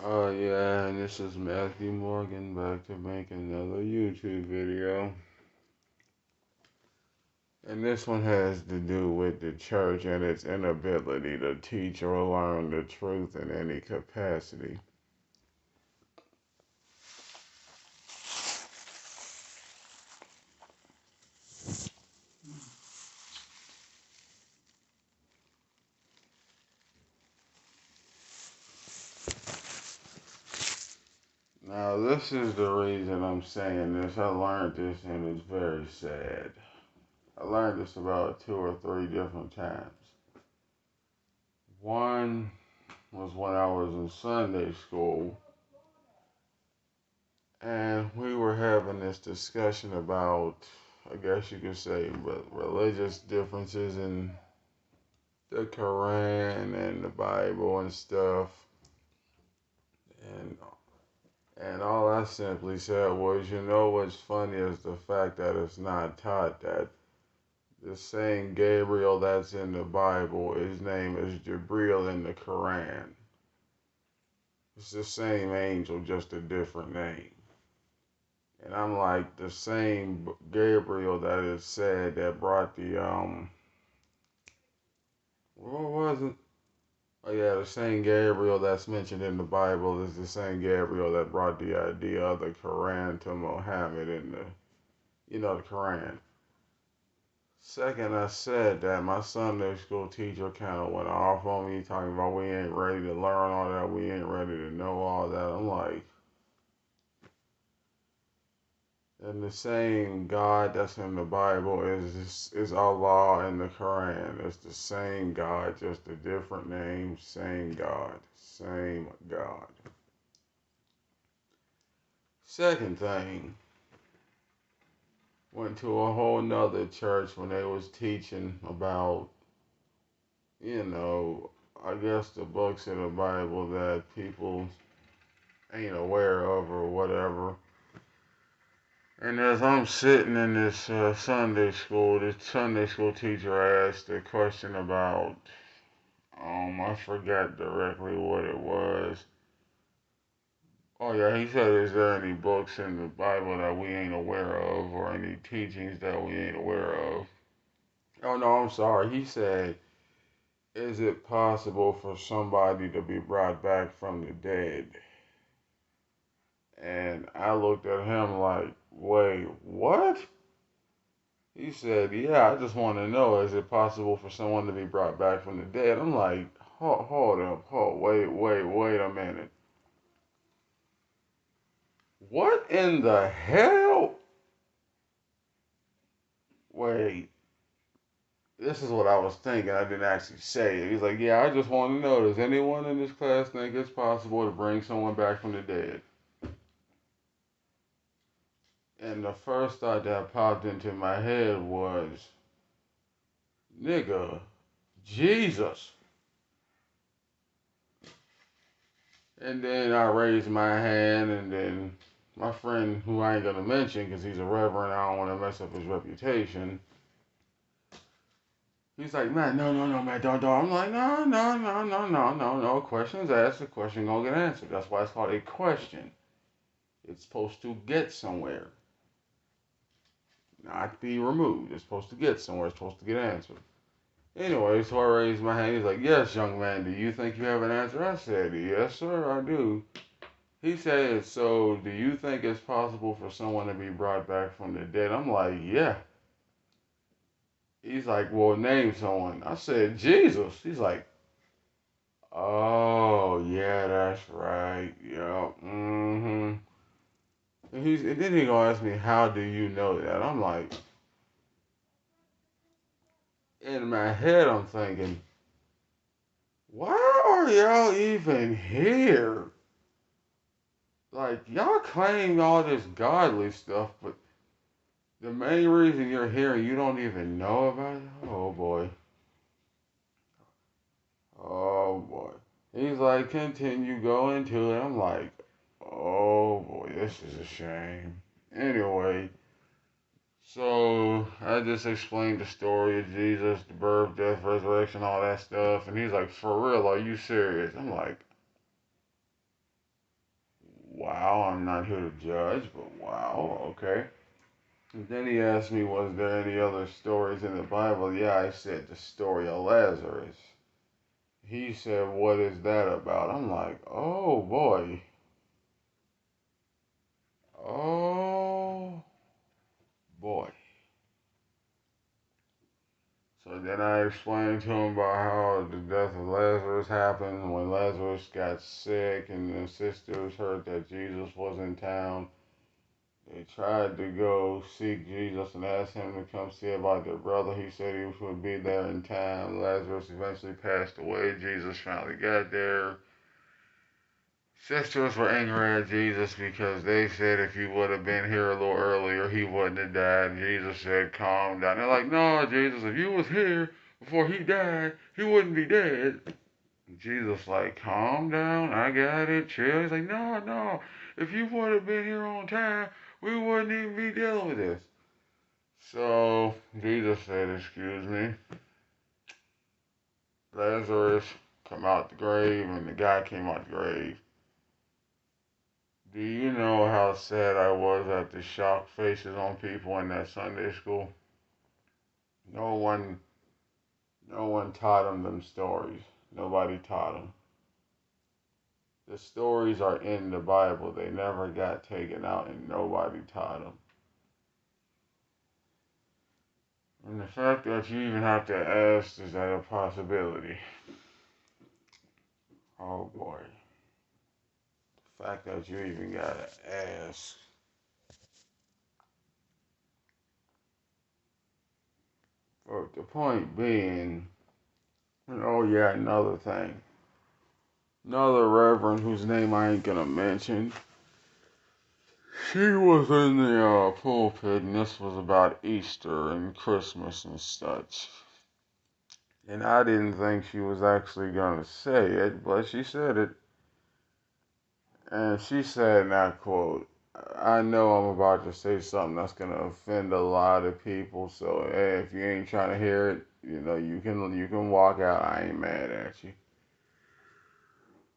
Oh yeah, and this is Matthew Morgan back to make another YouTube video. And this one has to do with the church and its inability to teach or learn the truth in any capacity. Now, this is the reason I'm saying this. I learned this and it's very sad. I learned this about 2 or 3 different times. One was when I was in Sunday school, and we were having this discussion about, I guess you could say, religious differences in the Quran and the Bible and stuff. And and all I simply said was, what's funny is the fact that it's not taught that the same Gabriel that's in the Bible, his name is Jabril in the Quran. It's the same angel, just a different name. And I'm like, the same Gabriel that is said that brought the, what was it? Oh yeah, the same Gabriel that's mentioned in the Bible is the same Gabriel that brought the idea of the Quran to Muhammad in the Quran. Second, I said that my Sunday school teacher kind of went off on me, talking about we ain't ready to learn all that, we ain't ready to know all that. I'm like, and the same God that's in the Bible is Allah in the Quran. It's the same God, just a different name, same God, same God. Second thing, went to a whole nother church when they was teaching about, I guess the books in the Bible that people ain't aware of or whatever. And as I'm sitting in this Sunday school, this Sunday school teacher asked a question about, I forgot directly what it was. Oh yeah, he said, is there any books in the Bible that we ain't aware of or any teachings that we ain't aware of? Oh no, I'm sorry. He said, is it possible for somebody to be brought back from the dead? And I looked at him like, wait, what? He said, yeah, I just want to know, is it possible for someone to be brought back from the dead? I'm like, hold up, wait a minute. What in the hell? Wait, this is what I was thinking. I didn't actually say it. He's like, yeah, I just want to know, does anyone in this class think it's possible to bring someone back from the dead? And the first thought that popped into my head was, nigga, Jesus. And then I raised my hand, and then my friend, who I ain't gonna mention because he's a reverend, I don't want to mess up his reputation. He's like, man, no, man, don't. I'm like, no. Questions asked, the question gonna get answered. That's why it's called a question. It's supposed to get somewhere, not be removed. It's supposed to get somewhere. It's supposed to get answered. Anyway, so I raised my hand. He's like, yes, young man, do you think you have an answer? I said, yes, sir, I do. He said, so do you think it's possible for someone to be brought back from the dead? I'm like, yeah. He's like, well, name someone. I said, Jesus. He's like, oh, yeah, that's right. Yeah, mm-hmm. And then he gonna ask me, how do you know that? I'm like, in my head, I'm thinking, why are y'all even here? Like, y'all claim all this godly stuff, but the main reason you're here, you don't even know about it? Oh, boy. Oh boy. He's like, continue going to it. I'm like, oh boy, this is a shame. Anyway, so I just explained the story of Jesus, the birth, death, resurrection, all that stuff. And he's like, for real, are you serious? I'm like, wow, I'm not here to judge, but wow, okay. And then he asked me, was there any other stories in the Bible? Yeah, I said the story of Lazarus. He said, what is that about? I'm like, oh boy. Oh boy. So then I explained to him about how the death of Lazarus happened when Lazarus got sick and the sisters heard that Jesus was in town. They tried to go seek Jesus and ask him to come see about their brother. He said he would be there in time. Lazarus eventually passed away. Jesus finally got there. Sisters were angry at Jesus because they said if he would have been here a little earlier, he wouldn't have died. Jesus said, calm down. They're like, no, Jesus, if you was here before he died, he wouldn't be dead. Jesus like, calm down, I got it, chill. He's like, no, no, if you would have been here on time, we wouldn't even be dealing with this. So Jesus said, excuse me, Lazarus, come out the grave, and the guy came out the grave. Do you know how sad I was at the shocked faces on people in that Sunday school? No one, no one taught them stories. Nobody taught them. The stories are in the Bible. They never got taken out and nobody taught them. And the fact that you even have to ask, is that a possibility? Oh boy. The fact that you even gotta ask. But the point being, oh yeah, another thing. Another reverend whose name I ain't gonna mention. She was in the pulpit, and this was about Easter and Christmas and such. And I didn't think she was actually gonna say it, but she said it. And she said, and I quote, I know I'm about to say something that's gonna offend a lot of people, so hey, if you ain't trying to hear it, you can walk out. I ain't mad at you.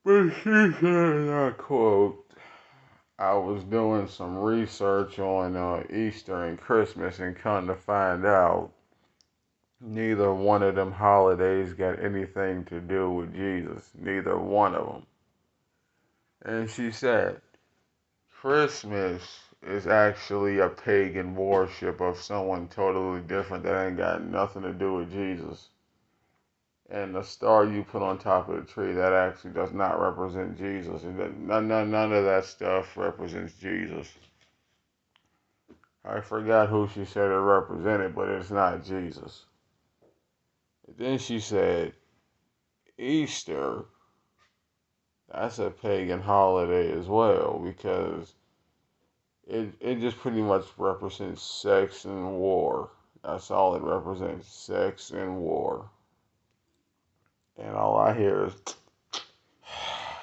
But she said, and I quote, I was doing some research on Easter and Christmas and come to find out neither one of them holidays got anything to do with Jesus. Neither one of them. And she said, Christmas is actually a pagan worship of someone totally different that ain't got nothing to do with Jesus. And the star you put on top of the tree, that actually does not represent Jesus. None of that stuff represents Jesus. I forgot who she said it represented, but it's not Jesus. And then she said, Easter, that's a pagan holiday as well, because it just pretty much represents sex and war. That's all it represents, sex and war. And all I hear is,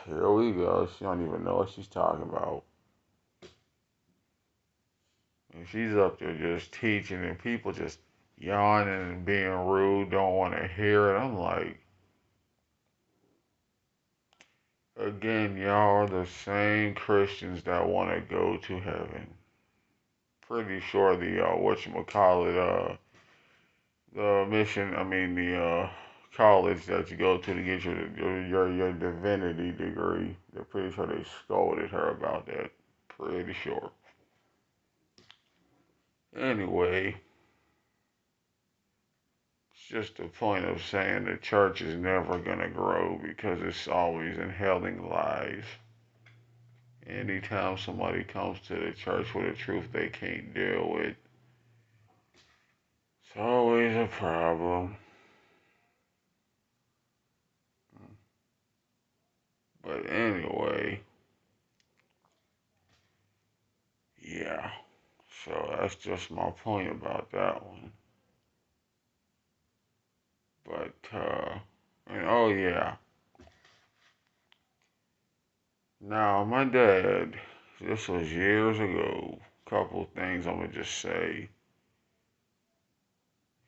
here we go. She don't even know what she's talking about. And she's up there just teaching, and people just yawning and being rude, don't want to hear it. I'm like, again, y'all are the same Christians that want to go to heaven. Pretty sure the whatchamacallit, the mission, I mean the college that you go to get your divinity degree. They're pretty sure they scolded her about that. Pretty sure. Anyway, it's just a point of saying the church is never gonna grow because it's always inhaling lies. Anytime somebody comes to the church with a truth they can't deal with, it's always a problem. But anyway, yeah. So that's just my point about that one. But, and oh yeah. Now, my dad, this was years ago, couple things I'm gonna just say.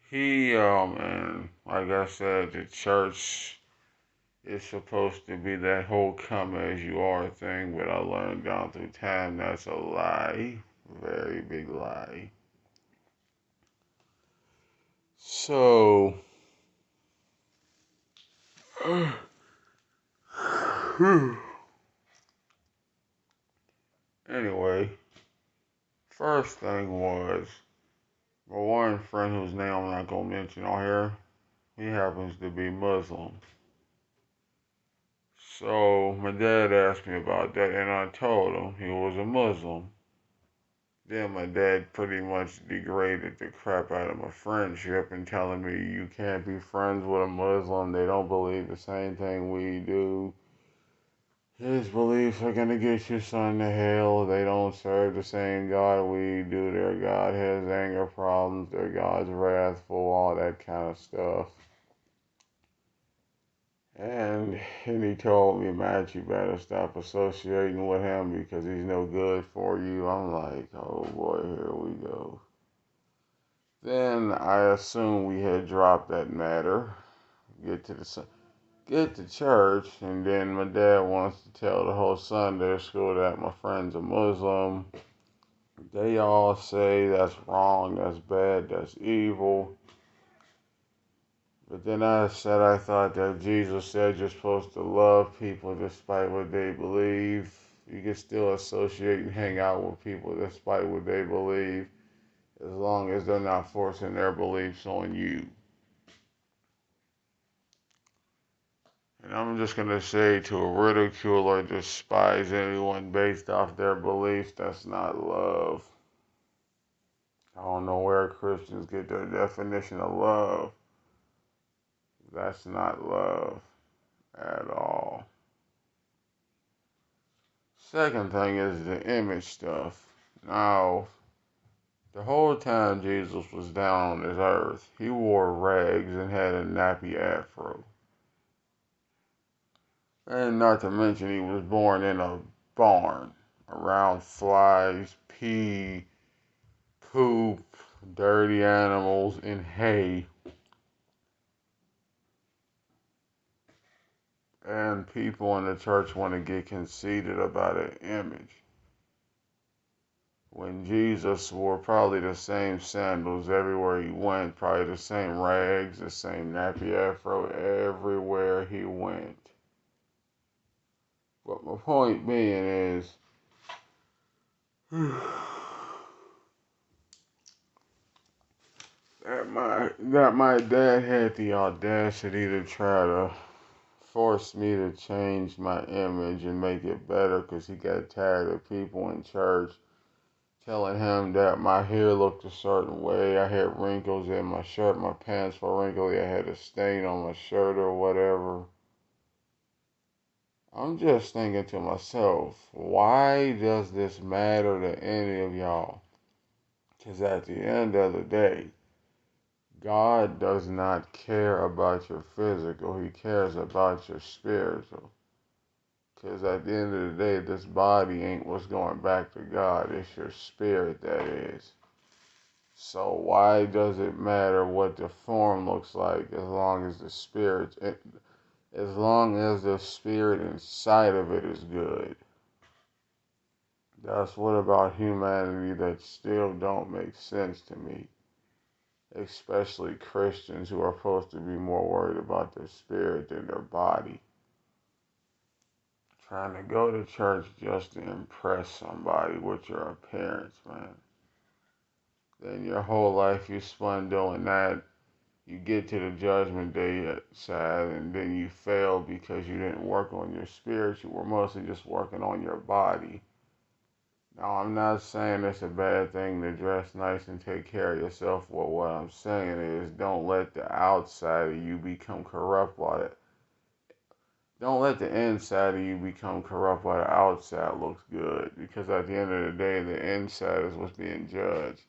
He, and like I said, the church it's supposed to be that whole come as you are thing, but I learned down through time that's a lie. Very big lie. So, anyway, first thing was my one friend whose name I'm not gonna mention on here. He happens to be Muslim. So my dad asked me about that, and I told him he was a Muslim. Then my dad pretty much degraded the crap out of my friendship and telling me you can't be friends with a Muslim. They don't believe the same thing we do. His beliefs are gonna get your son to hell. They don't serve the same God we do. Their God has anger problems. Their God's wrathful, all that kind of stuff. And he told me, Matt, you better stop associating with him because he's no good for you. I'm like, oh boy, here we go. Then I assume we had dropped that matter. Get to church, and then my dad wants to tell the whole Sunday school that my friend's a Muslim. They all say that's wrong, that's bad, that's evil. But then I said I thought that Jesus said you're supposed to love people despite what they believe. You can still associate and hang out with people despite what they believe, as long as they're not forcing their beliefs on you. And I'm just going to say to ridicule or despise anyone based off their beliefs, that's not love. I don't know where Christians get their definition of love. That's not love at all. Second thing is the image stuff. Now, the whole time Jesus was down on this earth, he wore rags and had a nappy afro. And not to mention he was born in a barn around flies, pee, poop, dirty animals, and hay. And people in the church want to get conceited about an image. When Jesus wore probably the same sandals everywhere he went, probably the same rags, the same nappy afro everywhere he went. But my point being is, that my dad had the audacity to try to force me to change my image and make it better because he got tired of people in church telling him that my hair looked a certain way. I had wrinkles in my shirt, my pants were wrinkly, I had a stain on my shirt or whatever. I'm just thinking to myself, why does this matter to any of y'all? Because at the end of the day, God does not care about your physical, he cares about your spiritual. Because at the end of the day, this body ain't what's going back to God, it's your spirit that is. So why does it matter what the form looks like as long as the spirit inside of it is good? That's what about humanity that still don't make sense to me. Especially Christians who are supposed to be more worried about their spirit than their body. Trying to go to church just to impress somebody with your appearance, man. Then your whole life you spent doing that. You get to the judgment day side and then you fail because you didn't work on your spirit. You were mostly just working on your body. Now, I'm not saying it's a bad thing to dress nice and take care of yourself. Well, what I'm saying is don't let the outside of you become corrupt by it. Don't let the inside of you become corrupt while the outside looks good. Because at the end of the day, the inside is what's being judged.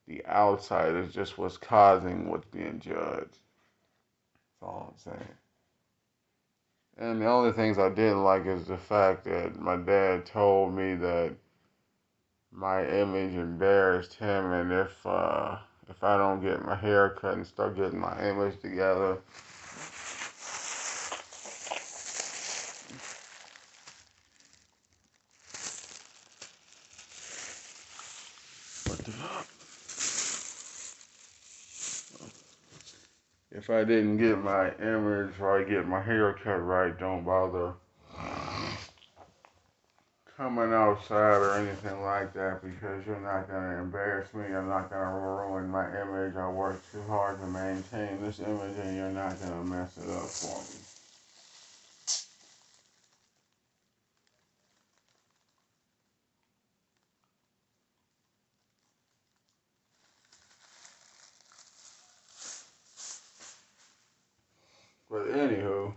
The outside is just what's causing what's being judged. That's all I'm saying. And the only things I didn't like is the fact that my dad told me that my image embarrassed him, and if I don't get my hair cut and start getting my image together, if I didn't get my image right, get my hair cut right, don't bother coming outside or anything like that because you're not going to embarrass me. You're not going to ruin my image. I work too hard to maintain this image and you're not going to mess it up for me. But anywho,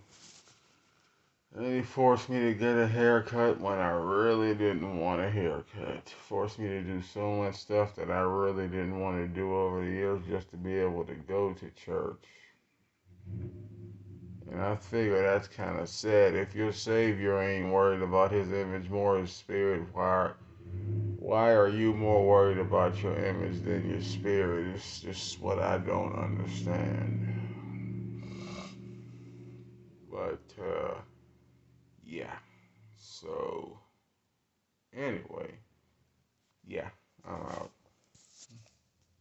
and he forced me to get a haircut when I really didn't want a haircut. Forced me to do so much stuff that I really didn't want to do over the years just to be able to go to church. And I figure that's kind of sad. If your Savior ain't worried about his image, more his spirit, why are you more worried about your image than your spirit? It's just what I don't understand. But, yeah. So, anyway, yeah, I'm out.